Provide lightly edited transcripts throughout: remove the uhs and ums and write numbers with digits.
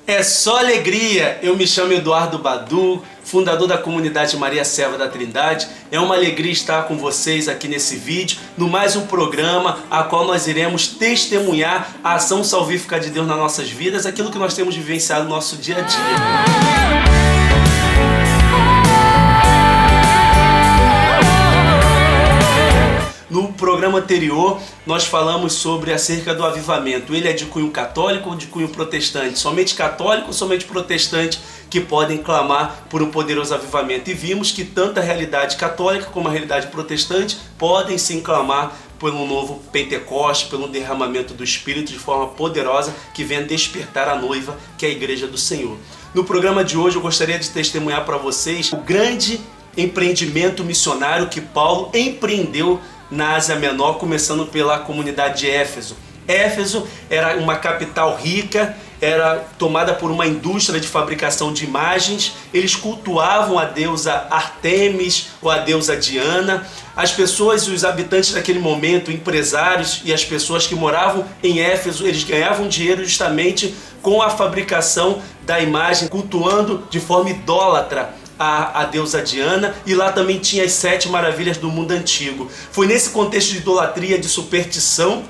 É só alegria! Eu me chamo Eduardo Badu, fundador da comunidade Maria Serva da Trindade. É uma alegria estar com vocês aqui nesse vídeo, no mais um programa a qual nós iremos testemunhar a ação salvífica de Deus nas nossas vidas, aquilo que nós temos vivenciado no nosso dia a dia. No programa anterior, nós falamos sobre acerca do avivamento. Ele é de cunho católico ou de cunho protestante? Somente católico ou somente protestante que podem clamar por um poderoso avivamento? E vimos que tanto a realidade católica como a realidade protestante podem sim clamar por um novo Pentecoste, pelo derramamento do Espírito de forma poderosa que venha despertar a noiva, que é a Igreja do Senhor. No programa de hoje eu gostaria de testemunhar para vocês o grande empreendimento missionário que Paulo empreendeu na Ásia Menor, começando pela comunidade de Éfeso. Éfeso era uma capital rica, era tomada por uma indústria de fabricação de imagens. Eles cultuavam a deusa Artemis ou a deusa Diana. As pessoas e os habitantes daquele momento, empresários e as pessoas que moravam em Éfeso, eles ganhavam dinheiro justamente com a fabricação da imagem, cultuando de forma idólatra a deusa Diana, e lá também tinha as 7 maravilhas do mundo antigo. Foi nesse contexto de idolatria, de superstição,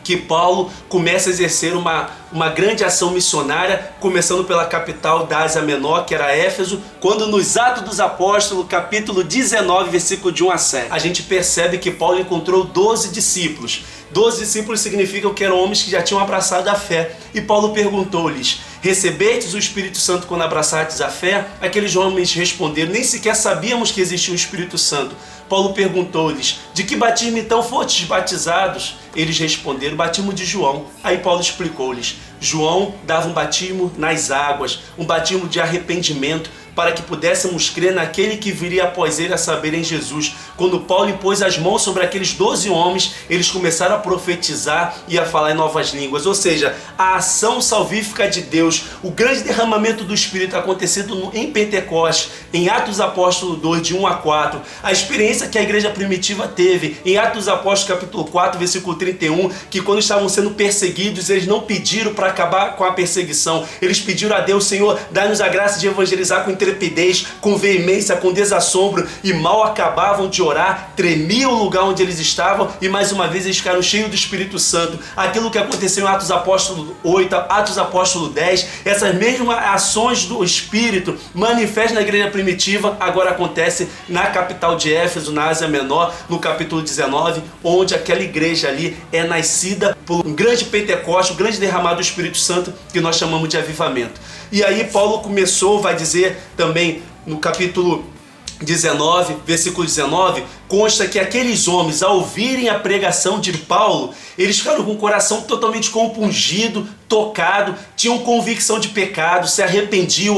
que Paulo começa a exercer uma grande ação missionária, começando pela capital da Ásia Menor, que era Éfeso, quando nos Atos dos Apóstolos, capítulo 19, versículo de 1 a 7, a gente percebe que Paulo encontrou 12 discípulos. 12 discípulos significam que eram homens que já tinham abraçado a fé. E Paulo perguntou-lhes: recebestes o Espírito Santo quando abraçastes a fé? Aqueles homens responderam: nem sequer sabíamos que existia o Espírito Santo. Paulo perguntou-lhes: de que batismo então fostes batizados? Eles responderam: batismo de João. Aí Paulo explicou-lhes: João dava um batismo nas águas, um batismo de arrependimento, para que pudéssemos crer naquele que viria após ele, a saber, em Jesus. Quando Paulo impôs as mãos sobre aqueles 12 homens, eles começaram a profetizar e a falar em novas línguas. Ou seja, a ação salvífica de Deus, o grande derramamento do Espírito acontecido em Pentecostes, em Atos dos Apóstolos 2, de 1 a 4, a experiência que a igreja primitiva teve em Atos dos Apóstolos capítulo 4, versículo 31, que quando estavam sendo perseguidos, eles não pediram para acabar com a perseguição, eles pediram a Deus: Senhor, dá-nos a graça de evangelizar com intrepidez, com veemência, com desassombro, e mal acabavam de orar, tremia o lugar onde eles estavam, e mais uma vez eles ficaram cheios do Espírito Santo. Aquilo que aconteceu em Atos dos Apóstolos 8, Atos dos Apóstolos 10, essas mesmas ações do Espírito manifestas na igreja primitiva, agora acontece na capital de Éfeso, na Ásia Menor, no capítulo 19, onde aquela igreja ali é nascida por um grande Pentecoste, um grande derramado do Espírito Santo, que nós chamamos de avivamento. E aí Paulo começou, vai dizer também no capítulo 19, versículo 19, consta que aqueles homens, ao ouvirem a pregação de Paulo, eles ficaram com o coração totalmente compungido, tocado, tinham convicção de pecado, se arrependiam,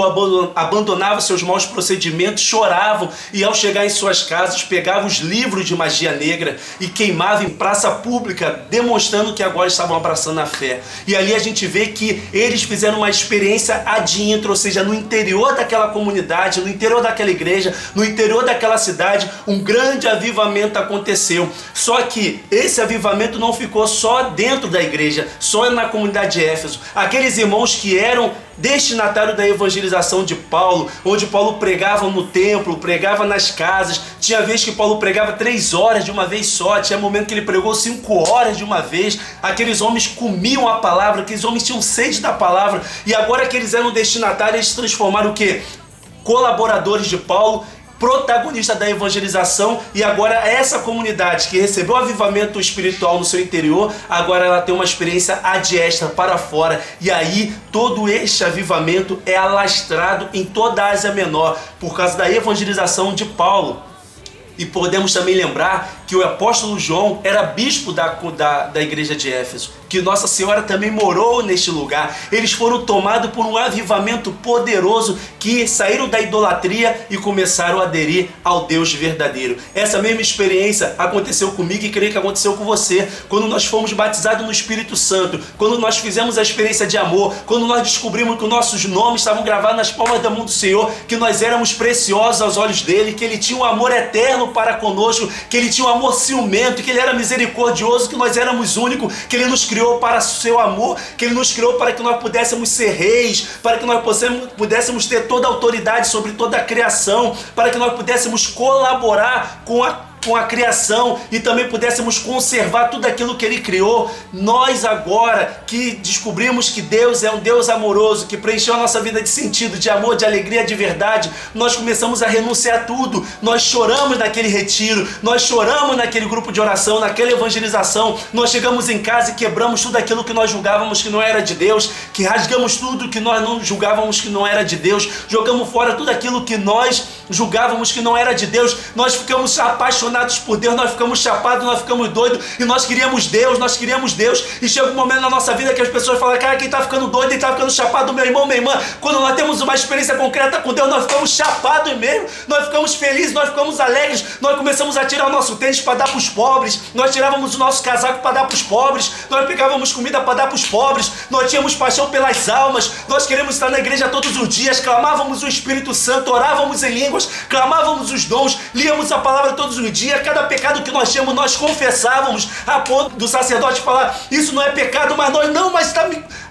abandonavam seus maus procedimentos, choravam, e ao chegar em suas casas, pegavam os livros de magia negra e queimavam em praça pública, demonstrando que agora estavam abraçando a fé. E ali a gente vê que eles fizeram uma experiência ad intra, ou seja, no interior daquela comunidade, no interior daquela igreja, no interior daquela cidade, um grande avivamento aconteceu. Só que esse avivamento não ficou só dentro da igreja, só na comunidade de Éfeso. Aqueles irmãos que eram destinatários da evangelização de Paulo, onde Paulo pregava no templo, pregava nas casas. Tinha vez que Paulo pregava 3 horas de uma vez só, tinha momento que ele pregou 5 horas de uma vez. Aqueles homens comiam a palavra, aqueles homens tinham sede da palavra, e agora que eles eram destinatários, eles se transformaram o quê? Colaboradores de Paulo, protagonista da evangelização. E agora essa comunidade que recebeu o avivamento espiritual no seu interior, agora ela tem uma experiência ad extra, para fora, e aí todo este avivamento é alastrado em toda a Ásia Menor por causa da evangelização de Paulo. E podemos também lembrar que o apóstolo João era bispo da igreja de Éfeso, que Nossa Senhora também morou neste lugar. Eles foram tomados por um avivamento poderoso, que saíram da idolatria e começaram a aderir ao Deus verdadeiro. Essa mesma experiência aconteceu comigo e creio que aconteceu com você, quando nós fomos batizados no Espírito Santo, quando nós fizemos a experiência de amor, quando nós descobrimos que os nossos nomes estavam gravados nas palmas da mão do Senhor, que nós éramos preciosos aos olhos dele, que ele tinha um amor eterno para conosco, que ele tinha um amor amor ciumento, que Ele era misericordioso, que nós éramos únicos, que Ele nos criou para o seu amor, que Ele nos criou para que nós pudéssemos ser reis, para que nós pudéssemos ter toda a autoridade sobre toda a criação, para que nós pudéssemos colaborar com a criação e também pudéssemos conservar tudo aquilo que Ele criou. Nós agora que descobrimos que Deus é um Deus amoroso, que preencheu a nossa vida de sentido, de amor, de alegria, de verdade, nós começamos a renunciar a tudo. Nós choramos naquele retiro, nós choramos naquele grupo de oração, naquela evangelização. Nós chegamos em casa e quebramos tudo aquilo que nós julgávamos que não era de Deus, que rasgamos tudo que nós não julgávamos que não era de Deus, jogamos fora tudo aquilo que nós julgávamos que não era de Deus. Nós ficamos apaixonados por Deus, nós ficamos chapados, nós ficamos doidos e nós queríamos Deus, e chega um momento na nossa vida que as pessoas falam: cara, quem está ficando doido, quem está ficando chapado, meu irmão, minha irmã. Quando nós temos uma experiência concreta com Deus, nós ficamos chapados mesmo, nós ficamos felizes, nós ficamos alegres, nós começamos a tirar o nosso tênis para dar para os pobres, nós tirávamos o nosso casaco para dar para os pobres, nós pegávamos comida para dar para os pobres, nós tínhamos paixão pelas almas, nós queremos estar na igreja todos os dias, clamávamos o Espírito Santo, orávamos em línguas, clamávamos os dons, líamos a palavra todos os dias. Cada pecado que nós tínhamos, nós confessávamos, a ponto do sacerdote falar: isso não é pecado, mas nós não, mas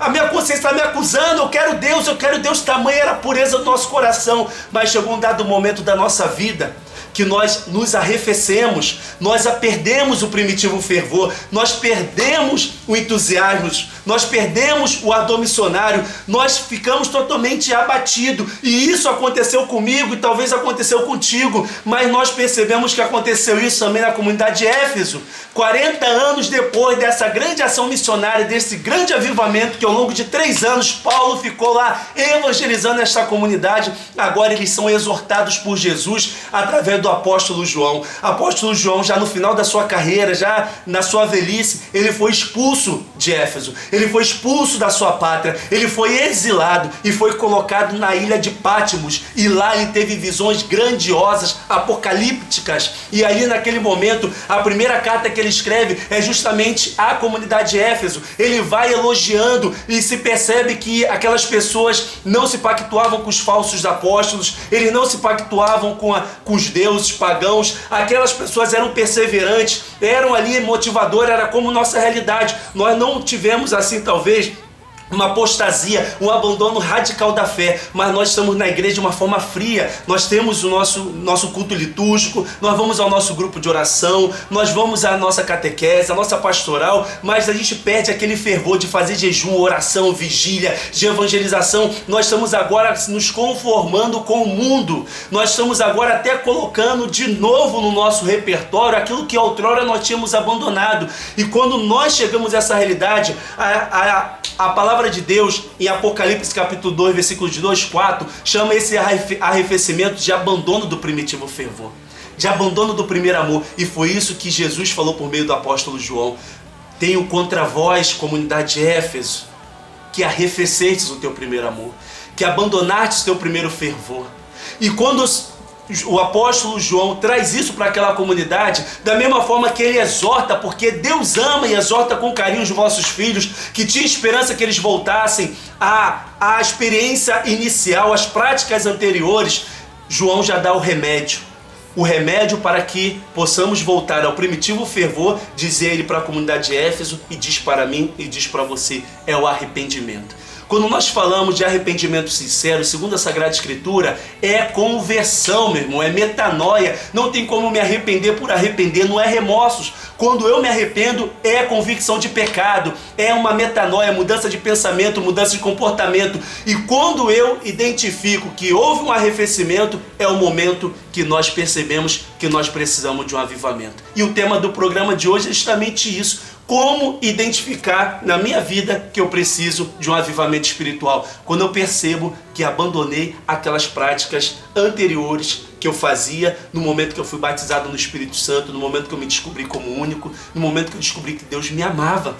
a minha consciência está me acusando, eu quero Deus, tamanha era a pureza do nosso coração. Mas chegou um dado momento da nossa vida que nós nos arrefecemos, nós perdemos o primitivo fervor, nós perdemos o entusiasmo, nós perdemos o ardor missionário, nós ficamos totalmente abatidos. E isso aconteceu comigo e talvez aconteceu contigo, mas nós percebemos que aconteceu isso também na comunidade de Éfeso. 40 anos depois dessa grande ação missionária, desse grande avivamento, que ao longo de 3 anos Paulo ficou lá evangelizando esta comunidade, agora eles são exortados por Jesus através do apóstolo João. Apóstolo João, já no final da sua carreira, já na sua velhice, ele foi expulso de Éfeso, ele foi expulso da sua pátria, ele foi exilado e foi colocado na ilha de Patmos, e lá ele teve visões grandiosas, apocalípticas. E ali naquele momento, a primeira carta que ele escreve é justamente à comunidade de Éfeso. Ele vai elogiando e se percebe que aquelas pessoas não se pactuavam com os falsos apóstolos, eles não se pactuavam com os deuses pagãos. Aquelas pessoas eram perseverantes, eram ali motivadoras, era como nossa realidade. Nós não tivemos assim talvez uma apostasia, um abandono radical da fé, mas nós estamos na igreja de uma forma fria. Nós temos o nosso culto litúrgico, nós vamos ao nosso grupo de oração, nós vamos à nossa catequese, à nossa pastoral, mas a gente perde aquele fervor de fazer jejum, oração, vigília, de evangelização. Nós estamos agora nos conformando com o mundo, nós estamos agora até colocando de novo no nosso repertório aquilo que outrora nós tínhamos abandonado. E quando nós chegamos a essa realidade, a palavra de Deus em Apocalipse capítulo 2, versículo de 2, 4, chama esse arrefecimento de abandono do primitivo fervor, de abandono do primeiro amor. E foi isso que Jesus falou por meio do apóstolo João: tenho contra vós, comunidade de Éfeso, que arrefecestes o teu primeiro amor, que abandonastes o teu primeiro fervor. E quando o apóstolo João traz isso para aquela comunidade, da mesma forma que ele exorta, porque Deus ama e exorta com carinho os vossos filhos, que tinha esperança que eles voltassem à experiência inicial, às práticas anteriores. João já dá o remédio para que possamos voltar ao primitivo fervor, diz ele para a comunidade de Éfeso, e diz para mim e diz para você: é o arrependimento. Quando nós falamos de arrependimento sincero, segundo a Sagrada Escritura, é conversão, meu irmão, é metanoia. Não tem como me arrepender por arrepender, não é remorsos. Quando eu me arrependo, é convicção de pecado, é uma metanoia, mudança de pensamento, mudança de comportamento. E quando eu identifico que houve um arrefecimento, é o momento que nós percebemos que nós precisamos de um avivamento. E o tema do programa de hoje é justamente isso: como identificar na minha vida que eu preciso de um avivamento espiritual, quando eu percebo que abandonei aquelas práticas anteriores que eu fazia no momento que eu fui batizado no Espírito Santo, no momento que eu me descobri como único, no momento que eu descobri que Deus me amava.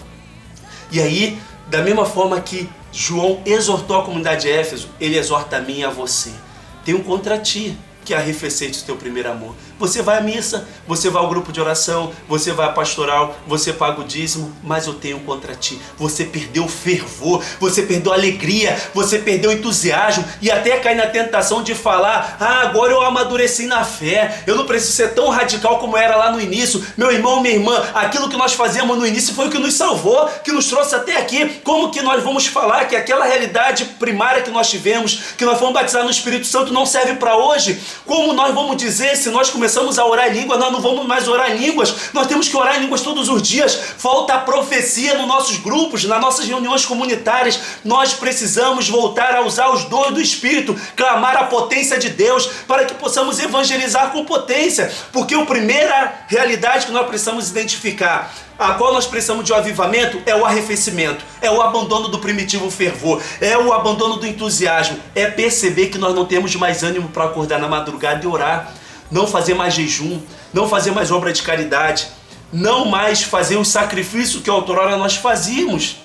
E aí, da mesma forma que João exortou a comunidade de Éfeso, ele exorta a mim e a você: tenho contra ti que arrefeceste o teu primeiro amor. Você vai à missa, você vai ao grupo de oração, você vai à pastoral, você paga o dízimo, mas eu tenho contra ti. Você perdeu o fervor, você perdeu a alegria, você perdeu o entusiasmo e até cai na tentação de falar: agora eu amadureci na fé, eu não preciso ser tão radical como era lá no início. Meu irmão, minha irmã, aquilo que nós fazíamos no início foi o que nos salvou, que nos trouxe até aqui. Como que nós vamos falar que aquela realidade primária que nós tivemos, que nós fomos batizados no Espírito Santo, não serve para hoje? Como nós vamos dizer, se nós começamos a orar em línguas, nós não vamos mais orar em línguas? Nós temos que orar em línguas todos os dias. Falta a profecia nos nossos grupos, nas nossas reuniões comunitárias. Nós precisamos voltar a usar os dons do Espírito, clamar a potência de Deus, para que possamos evangelizar com potência. Porque a primeira realidade que nós precisamos identificar, a qual nós precisamos de um avivamento, é o arrefecimento, é o abandono do primitivo fervor, é o abandono do entusiasmo, é perceber que nós não temos mais ânimo para acordar na madrugada e orar, não fazer mais jejum, não fazer mais obra de caridade, não mais fazer o sacrifício que outrora nós fazíamos.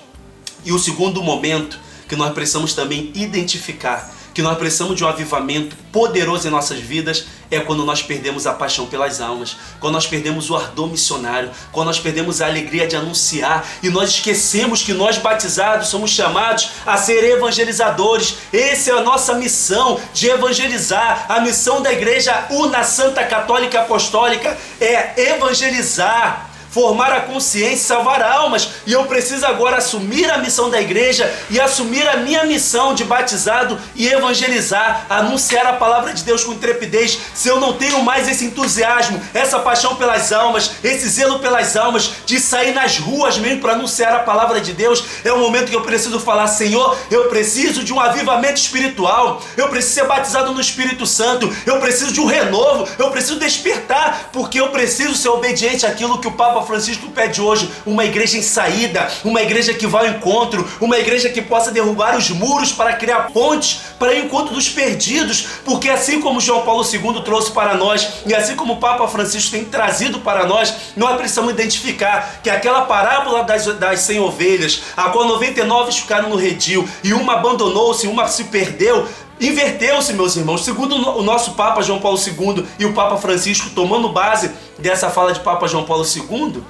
E o segundo momento que nós precisamos também identificar, que nós precisamos de um avivamento poderoso em nossas vidas, é quando nós perdemos a paixão pelas almas, quando nós perdemos o ardor missionário, quando nós perdemos a alegria de anunciar e nós esquecemos que nós batizados somos chamados a ser evangelizadores. Essa é a nossa missão, de evangelizar. A missão da Igreja Una Santa Católica Apostólica é evangelizar, formar a consciência, salvar almas. E eu preciso agora assumir a missão da igreja e assumir a minha missão de batizado e evangelizar, anunciar a palavra de Deus com intrepidez. Se eu não tenho mais esse entusiasmo, essa paixão pelas almas, esse zelo pelas almas, de sair nas ruas mesmo para anunciar a palavra de Deus, é o momento que eu preciso falar: Senhor, eu preciso de um avivamento espiritual, eu preciso ser batizado no Espírito Santo, eu preciso de um renovo, eu preciso despertar, porque eu preciso ser obediente àquilo que o Papa Francisco pede hoje: uma igreja em saída, uma igreja que vá ao encontro, uma igreja que possa derrubar os muros para criar pontes para o encontro dos perdidos. Porque assim como João Paulo II trouxe para nós, e assim como o Papa Francisco tem trazido para nós, nós precisamos identificar que aquela parábola das 100 ovelhas, a qual 99 ficaram no redil e uma abandonou-se, uma se perdeu, inverteu-se, meus irmãos. Segundo o nosso Papa João Paulo II e o Papa Francisco, tomando base dessa fala de Papa João Paulo II,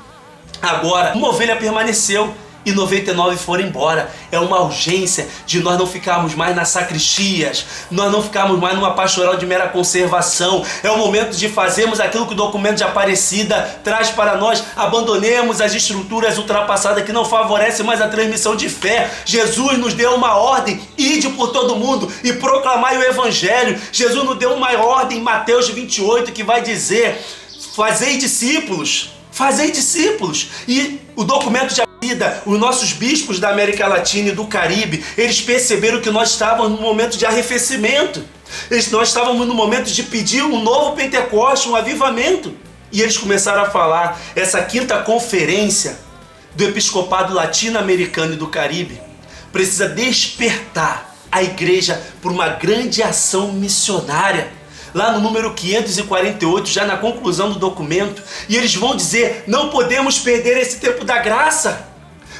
agora uma ovelha permaneceu e 99 foram embora. É uma urgência de nós não ficarmos mais nas sacristias, nós não ficarmos mais numa pastoral de mera conservação. É o momento de fazermos aquilo que o documento de Aparecida traz para nós. Abandonemos as estruturas ultrapassadas que não favorecem mais a transmissão de fé. Jesus nos deu uma ordem: ide por todo mundo e proclamai o Evangelho. Jesus nos deu uma ordem em Mateus 28 que vai dizer: fazei discípulos. Fazei discípulos. E o documento de vida, os nossos bispos da América Latina e do Caribe, eles perceberam que nós estávamos no momento de arrefecimento. Nós estávamos no momento de pedir um novo Pentecoste, um avivamento. E eles começaram a falar: essa quinta conferência do Episcopado Latino-Americano e do Caribe precisa despertar a igreja por uma grande ação missionária. Lá no número 548, já na conclusão do documento, e eles vão dizer: não podemos perder esse tempo da graça.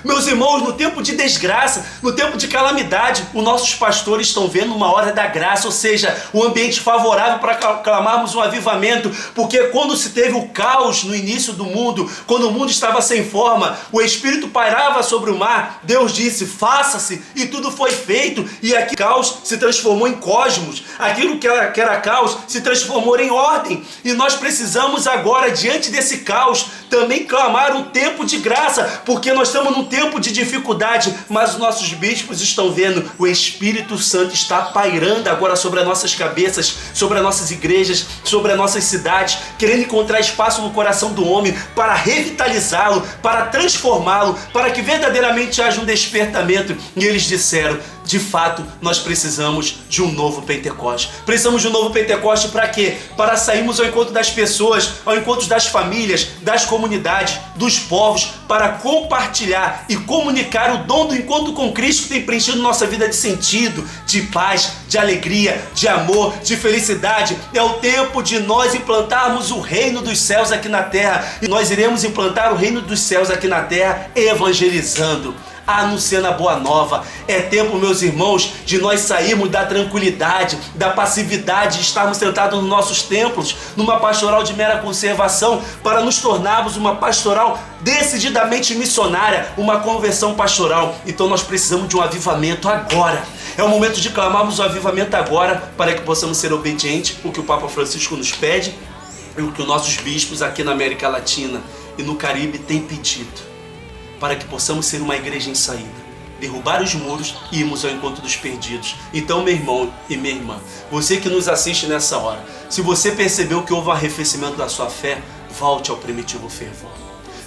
Meus irmãos, no tempo de desgraça, no tempo de calamidade, os nossos pastores estão vendo uma hora da graça, ou seja, um ambiente favorável para clamarmos um avivamento. Porque quando se teve o caos no início do mundo, quando o mundo estava sem forma, o Espírito pairava sobre o mar, Deus disse: faça-se, e tudo foi feito. E aqui caos se transformou em cosmos, aquilo que era caos se transformou em ordem. E nós precisamos agora, diante desse caos, também clamar um tempo de graça, porque nós estamos num tempo de dificuldade, mas os nossos bispos estão vendo o Espírito Santo está pairando agora sobre as nossas cabeças, sobre as nossas igrejas, sobre as nossas cidades, querendo encontrar espaço no coração do homem para revitalizá-lo, para transformá-lo, para que verdadeiramente haja um despertamento. E eles disseram: de fato, nós precisamos de um novo Pentecoste. Precisamos de um novo Pentecoste para quê? Para sairmos ao encontro das pessoas, ao encontro das famílias, das comunidades, dos povos, para compartilhar e comunicar o dom do encontro com Cristo que tem preenchido nossa vida de sentido, de paz, de alegria, de amor, de felicidade. É o tempo de nós implantarmos o reino dos céus aqui na terra. E nós iremos implantar o reino dos céus aqui na terra evangelizando, anunciando a boa nova. É tempo, meus irmãos, de nós sairmos da tranquilidade, da passividade, de estarmos sentados nos nossos templos, numa pastoral de mera conservação, para nos tornarmos uma pastoral decididamente missionária, uma conversão pastoral. Então nós precisamos de um avivamento agora. É o momento de clamarmos o avivamento agora, para que possamos ser obedientes, o que o Papa Francisco nos pede e o que os nossos bispos aqui na América Latina e no Caribe têm pedido, para que possamos ser uma igreja em saída, derrubar os muros e irmos ao encontro dos perdidos. Então, meu irmão e minha irmã, você que nos assiste nessa hora, se você percebeu que houve um arrefecimento da sua fé, volte ao primitivo fervor.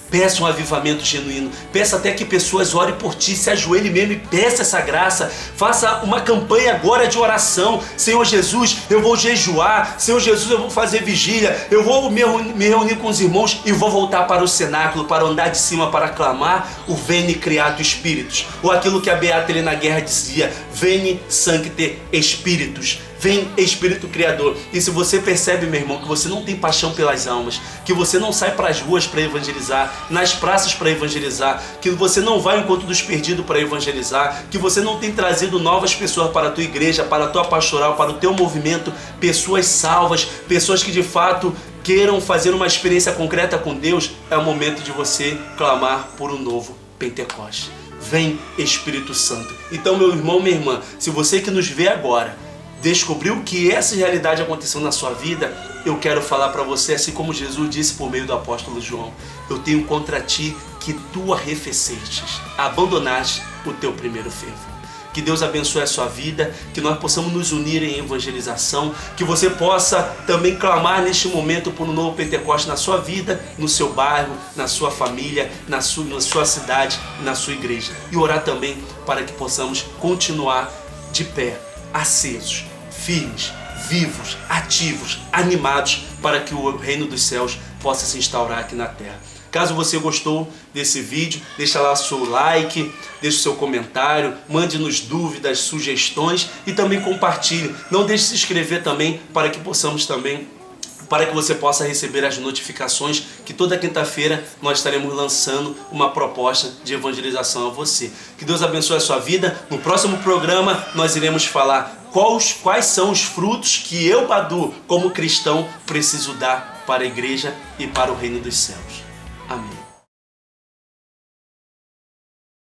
Peça um avivamento genuíno, peça até que pessoas orem por ti, se ajoelhe mesmo e peça essa graça. Faça uma campanha agora de oração. Senhor Jesus, eu vou jejuar. Senhor Jesus, eu vou fazer vigília. Eu vou me reunir com os irmãos e vou voltar para o cenáculo, para andar de cima, para clamar o Veni Creator Spiritus. Ou aquilo que a Beata Helena Guerra dizia, Veni Sancte Spiritus. Vem Espírito Criador. E se você percebe, meu irmão, que você não tem paixão pelas almas, que você não sai para as ruas para evangelizar, nas praças para evangelizar, que você não vai ao encontro dos perdidos para evangelizar, que você não tem trazido novas pessoas para a tua igreja, para a tua pastoral, para o teu movimento, pessoas salvas, pessoas que de fato queiram fazer uma experiência concreta com Deus, é o momento de você clamar por um novo Pentecostes. Vem Espírito Santo. Então, meu irmão, minha irmã, se você que nos vê agora descobriu que essa realidade aconteceu na sua vida, eu quero falar para você, assim como Jesus disse por meio do apóstolo João, eu tenho contra ti que tu arrefecestes, abandonaste o teu primeiro fervor. Que Deus abençoe a sua vida, que nós possamos nos unir em evangelização, que você possa também clamar neste momento por um novo Pentecostes na sua vida, no seu bairro, na sua família, na sua cidade, na sua igreja. E orar também para que possamos continuar de pé, acesos, firmes, vivos, ativos, animados, para que o reino dos céus possa se instaurar aqui na terra. Caso você gostou desse vídeo, deixa lá seu like, deixe o seu comentário, mande-nos dúvidas, sugestões e também compartilhe. Não deixe de se inscrever também, para que você possa receber as notificações que toda quinta-feira nós estaremos lançando uma proposta de evangelização a você. Que Deus abençoe a sua vida. No próximo programa nós iremos falar quais são os frutos que eu, Badu, como cristão, preciso dar para a igreja e para o reino dos céus. Amém.